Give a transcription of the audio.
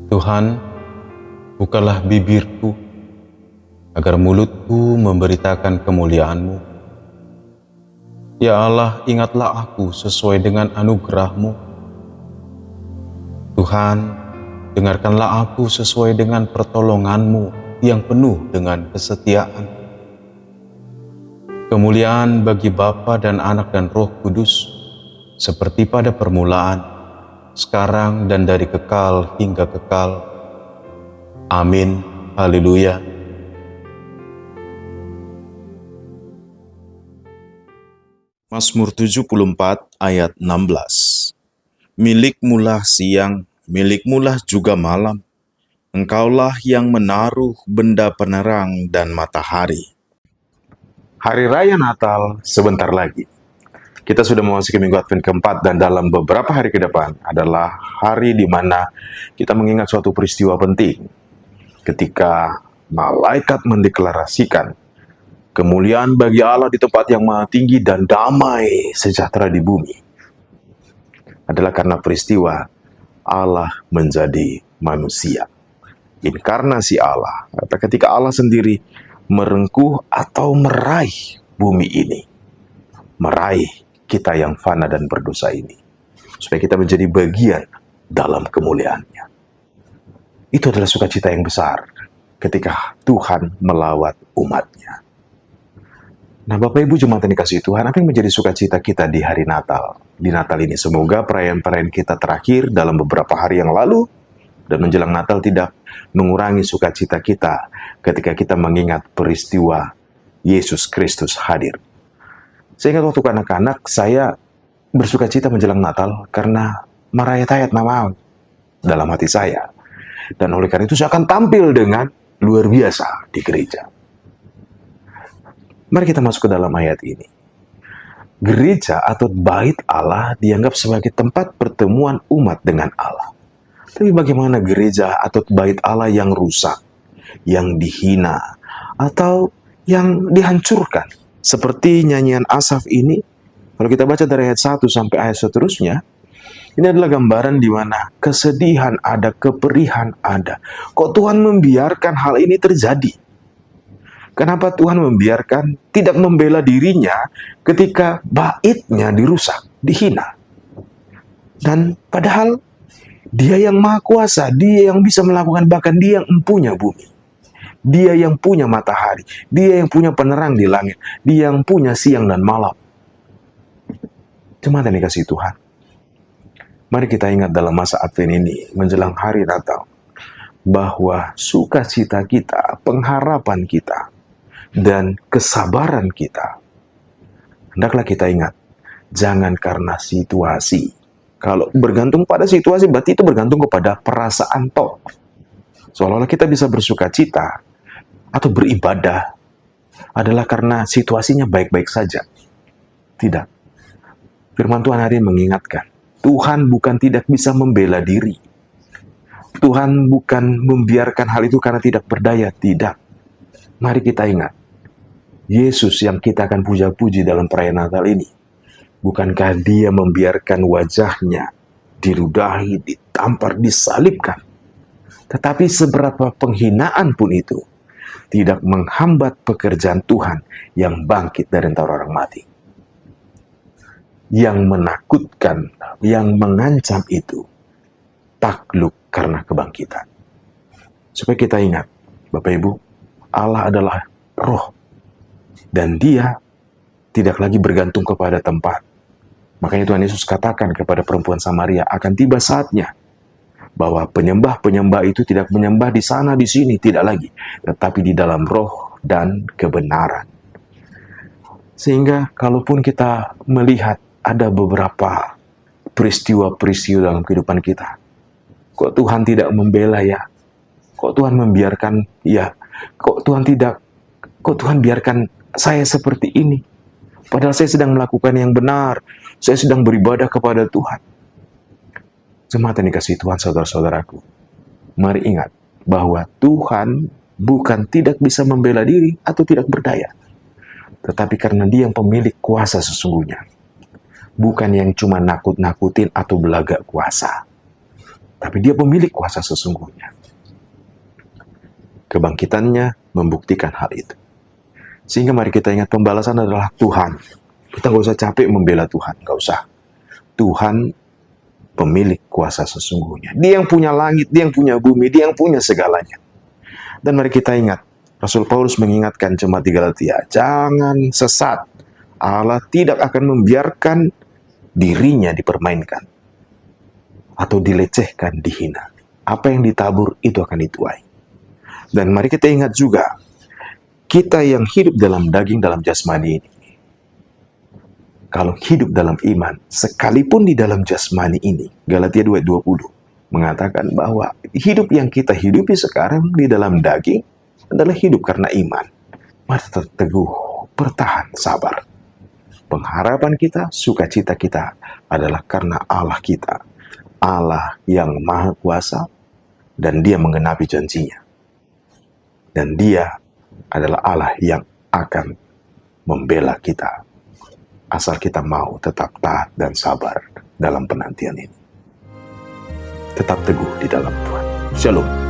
Tuhan, bukalah bibirku, agar mulutku memberitakan kemuliaan-Mu. Ya Allah, ingatlah aku sesuai dengan anugerah-Mu. Tuhan, dengarkanlah aku sesuai dengan pertolongan-Mu yang penuh dengan kesetiaan. Kemuliaan bagi Bapa dan Anak dan Roh Kudus, seperti pada permulaan, sekarang dan dari kekal hingga kekal. Amin. Haleluya. Mazmur 74 ayat 16. Milikmulah siang, milikmulah juga malam. Engkaulah yang menaruh benda penerang dan matahari. Hari Raya Natal sebentar lagi. Kita sudah memasuki minggu Advent keempat, dan dalam beberapa hari ke depan adalah hari di mana kita mengingat suatu peristiwa penting ketika malaikat mendeklarasikan kemuliaan bagi Allah di tempat yang maha tinggi dan damai sejahtera di bumi. Adalah karena peristiwa Allah menjadi manusia. Inkarnasi Allah, ketika Allah sendiri merengkuh atau meraih bumi ini, meraih kita yang fana dan berdosa ini, supaya kita menjadi bagian dalam kemuliaannya. Itu adalah sukacita yang besar ketika Tuhan melawat umatnya. Nah, Bapak Ibu jemaat yang dikasihi Tuhan, apa yang menjadi sukacita kita di hari Natal? Di Natal ini, semoga perayaan-perayaan kita terakhir dalam beberapa hari yang lalu dan menjelang Natal tidak mengurangi sukacita kita ketika kita mengingat peristiwa Yesus Kristus hadir. Saya ingat waktu anak-anak, saya bersukacita menjelang Natal karena marayat-ayat nama dalam hati saya. Dan oleh karena itu saya akan tampil dengan luar biasa di gereja. Mari kita masuk ke dalam ayat ini. Gereja atau bait Allah dianggap sebagai tempat pertemuan umat dengan Allah. Tapi bagaimana gereja atau bait Allah yang rusak, yang dihina, atau yang dihancurkan? Seperti nyanyian Asaf ini, kalau kita baca dari ayat 1 sampai ayat seterusnya, ini adalah gambaran di mana kesedihan ada, keperihan ada. Kok Tuhan membiarkan hal ini terjadi? Kenapa Tuhan membiarkan, tidak membela dirinya ketika baitnya dirusak, dihina? Dan padahal Dia yang maha kuasa, Dia yang bisa melakukan, bahkan Dia yang empunya bumi. Dia yang punya matahari, Dia yang punya penerang di langit, Dia yang punya siang dan malam. Jemaat yang dikasihi Tuhan, mari kita ingat dalam masa Advent ini, menjelang hari Natal, bahwa sukacita kita, pengharapan kita, dan kesabaran kita, hendaklah kita ingat, jangan karena situasi. Kalau bergantung pada situasi, berarti itu bergantung kepada perasaan toh. Seolah-olah kita bisa bersukacita atau beribadah adalah karena situasinya baik-baik saja. Tidak. Firman Tuhan hari ini mengingatkan, Tuhan bukan tidak bisa membela diri. Tuhan bukan membiarkan hal itu karena tidak berdaya. Tidak. Mari kita ingat, Yesus yang kita akan puja-puji dalam perayaan Natal ini, bukankah Dia membiarkan wajahnya diludahi, ditampar, disalibkan? Tetapi seberapa penghinaan pun itu tidak menghambat pekerjaan Tuhan yang bangkit dari antara orang mati. Yang menakutkan, yang mengancam itu takluk karena kebangkitan. Supaya kita ingat, Bapak Ibu, Allah adalah roh, dan Dia tidak lagi bergantung kepada tempat. Makanya Tuhan Yesus katakan kepada perempuan Samaria, akan tiba saatnya bahwa penyembah-penyembah itu tidak menyembah di sana, di sini, tidak lagi, tetapi di dalam roh dan kebenaran. Sehingga kalaupun kita melihat ada beberapa peristiwa-peristiwa dalam kehidupan kita, kok Tuhan tidak membela ya? Kok Tuhan membiarkan ya? Kok Tuhan biarkan saya seperti ini? Padahal saya sedang melakukan yang benar, saya sedang beribadah kepada Tuhan. Jemaat yang dikasihi Tuhan, saudara-saudaraku, mari ingat bahwa Tuhan bukan tidak bisa membela diri atau tidak berdaya, tetapi karena Dia yang pemilik kuasa sesungguhnya. Bukan yang cuma nakut-nakutin atau belagak kuasa, tapi Dia pemilik kuasa sesungguhnya. Kebangkitannya membuktikan hal itu. Sehingga mari kita ingat, pembalasan adalah Tuhan. Kita nggak usah capek membela Tuhan, nggak usah. Tuhan pemilik kuasa sesungguhnya. Dia yang punya langit, Dia yang punya bumi, Dia yang punya segalanya. Dan mari kita ingat, Rasul Paulus mengingatkan jemaat di Galatia, jangan sesat. Allah tidak akan membiarkan dirinya dipermainkan atau dilecehkan, dihina. Apa yang ditabur itu akan dituai. Dan mari kita ingat juga, kita yang hidup dalam daging, dalam jasmani ini, kalau hidup dalam iman, sekalipun di dalam jasmani ini, Galatia 2:20 mengatakan bahwa hidup yang kita hidupi sekarang di dalam daging adalah hidup karena iman. Mari tetap teguh, bertahan, sabar. Pengharapan kita, sukacita kita adalah karena Allah kita, Allah yang Maha Kuasa, dan Dia menggenapi janjinya. Dan Dia adalah Allah yang akan membela kita, asal kita mau tetap taat dan sabar dalam penantian ini. Tetap teguh di dalam Tuhan. Shalom.